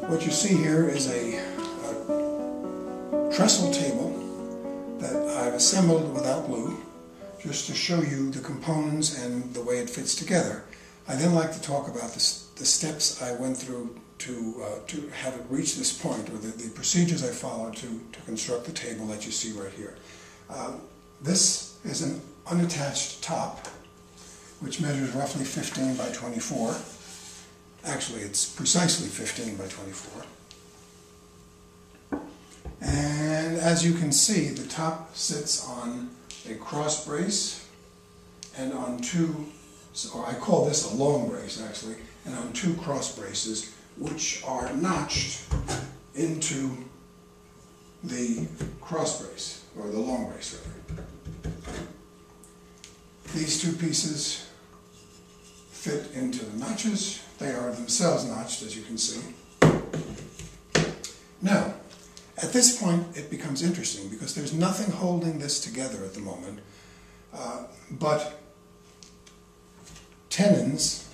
What you see here is a trestle table that I've assembled without glue, just to show you the components and the way it fits together. I then like to talk about the steps I went through to have it reach this point, or the procedures I followed to construct the table that you see right here. This is an unattached top, which measures roughly 15 by 24. Actually, it's precisely 15 by 24. And as you can see, the top sits on a cross brace and on two, or I call this a long brace actually, and on two cross braces which are notched into the cross brace, or the long brace rather. These two pieces fit into the notches. They are themselves notched, as you can see. Now, at this point it becomes interesting because there's nothing holding this together at the moment but tenons,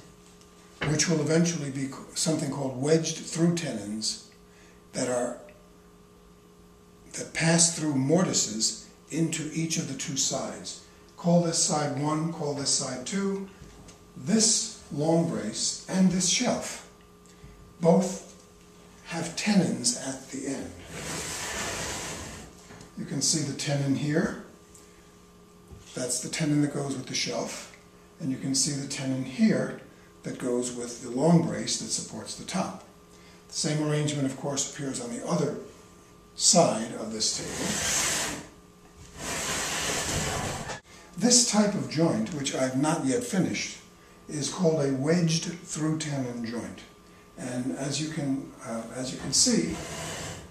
which will eventually be something called wedged-through tenons that pass through mortises into each of the two sides. Call this side 1, call this side 2. This long brace and this shelf both have tenons at the end. You can see the tenon here. That's the tenon that goes with the shelf. And you can see the tenon here that goes with the long brace that supports the top. The same arrangement, of course, appears on the other side of this table. This type of joint, which I've not yet finished, is called a wedged-through tenon joint. And as you can see,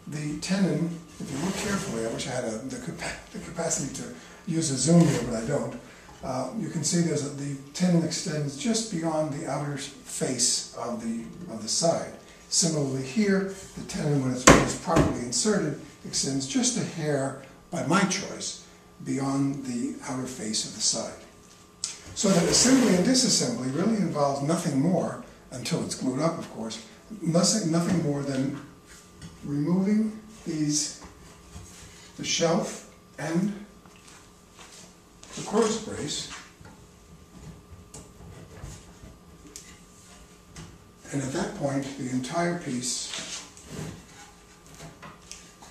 the tenon, if you look carefully, I wish I had the capacity to use a zoom here, but I don't. You can see the tenon extends just beyond the outer face of the side. Similarly here, the tenon, when it's properly inserted, extends just a hair, by my choice, beyond the outer face of the side. So that assembly and disassembly really involves nothing more, until it's glued up, of course, nothing more than removing the shelf and the cross brace, and at that point the entire piece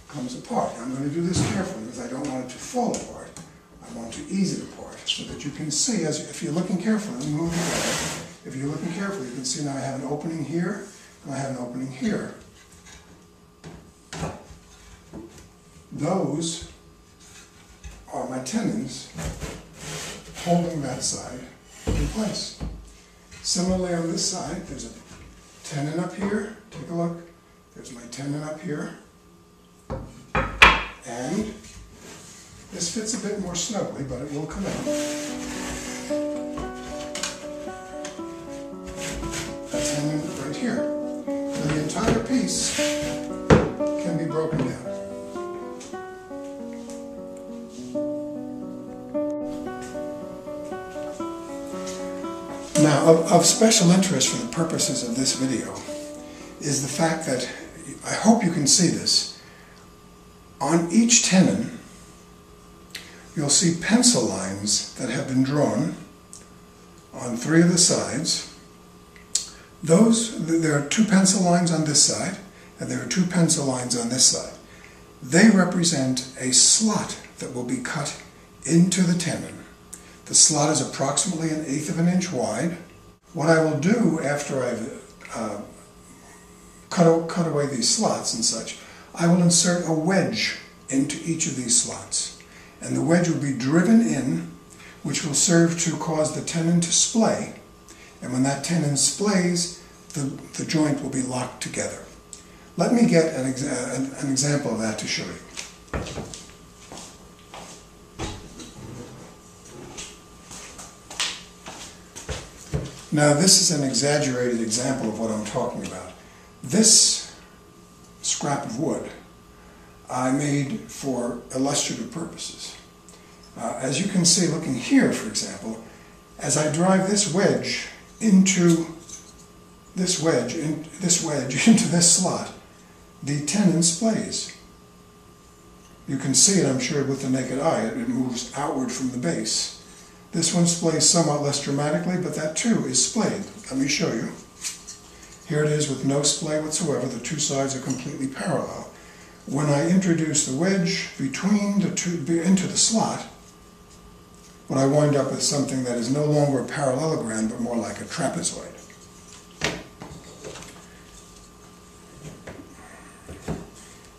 comes apart. I'm going to do this carefully because I don't want it to fall apart. I want to ease it apart so that you can see, if you're looking carefully, move the bag. If you're looking carefully, you can see now I have an opening here and I have an opening here. Those are my tenons holding that side in place. Similarly on this side, there's a tenon up here. Take a look. There's my tenon up here. And this fits a bit more snugly, but it will come out. A tenon right here. So the entire piece can be broken down. Now, of special interest for the purposes of this video is the fact that, I hope you can see this, on each tenon you'll see pencil lines that have been drawn on 3 of the sides. There are 2 pencil lines on this side and there are 2 pencil lines on this side. They represent a slot that will be cut into the tenon. The slot is approximately 1/8 of an inch wide. What I will do after I've cut away these slots and such, I will insert a wedge into each of these slots. And the wedge will be driven in, which will serve to cause the tenon to splay. And when that tenon splays, the joint will be locked together. Let me get an example of that to show you. Now this is an exaggerated example of what I'm talking about. This scrap of wood I made for illustrative purposes. As you can see, looking here, for example, as I drive this wedge into this wedge into this slot, the tenon splays. You can see it, I'm sure, with the naked eye. It moves outward from the base. This one splays somewhat less dramatically, but that too is splayed. Let me show you. Here it is with no splay whatsoever. The two sides are completely parallel. When I introduce the wedge between the two into the slot, what I wind up with something that is no longer a parallelogram, but more like a trapezoid.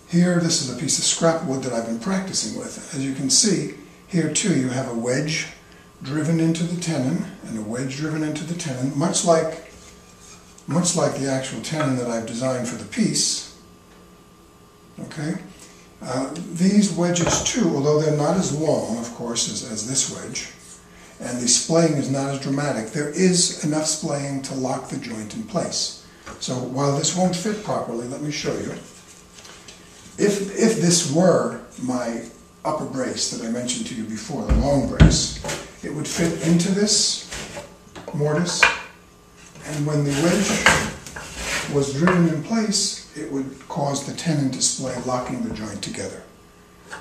Here, this is a piece of scrap wood that I've been practicing with. As you can see, here too you have a wedge driven into the tenon and a wedge driven into the tenon, much like the actual tenon that I've designed for the piece. Okay? These wedges too, although they're not as long, of course, as this wedge, and the splaying is not as dramatic, there is enough splaying to lock the joint in place. So while this won't fit properly, let me show you. If this were my upper brace that I mentioned to you before, the long brace, it would fit into this mortise, and when the wedge was driven in place, it would cause the tenon to splay, locking the joint together.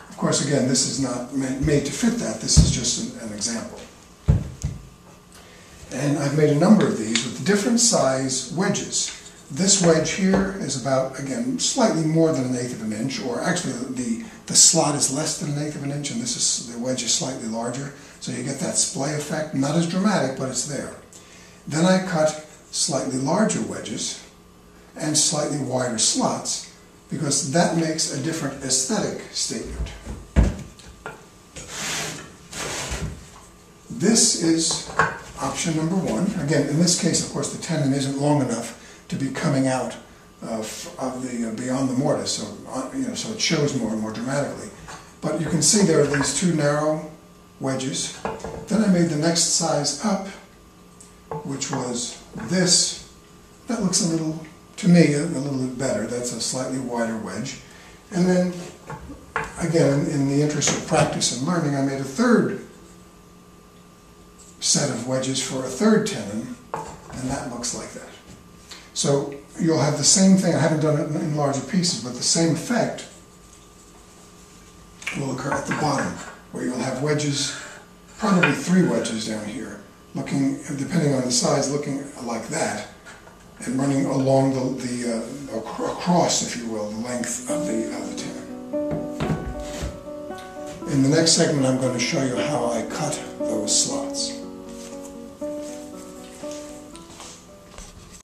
Of course, again, this is not made to fit that. This is just an example. And I've made a number of these with different size wedges. This wedge here is about, again, slightly more than 1/8 of an inch, or actually the slot is less than 1/8 of an inch, and the wedge is slightly larger. So you get that splay effect, not as dramatic, but it's there. Then I cut slightly larger wedges and slightly wider slots, because that makes a different aesthetic statement. This is option number one. Again, in this case, of course, the tenon isn't long enough to be coming out beyond the mortise, so so it shows more and more dramatically. But you can see there are these two narrow wedges. Then I made the next size up, which was this. That looks a little, to me, a little bit better. That's a slightly wider wedge. And then, again, in the interest of practice and learning, I made a third set of wedges for a third tenon, and that looks like that. So you'll have the same thing. I haven't done it in larger pieces, but the same effect will occur at the bottom, where you'll have wedges, probably 3 wedges down here, looking, depending on the size, looking like that, and running along across, if you will, the length of the tenon. In the next segment, I'm going to show you how I cut those slots.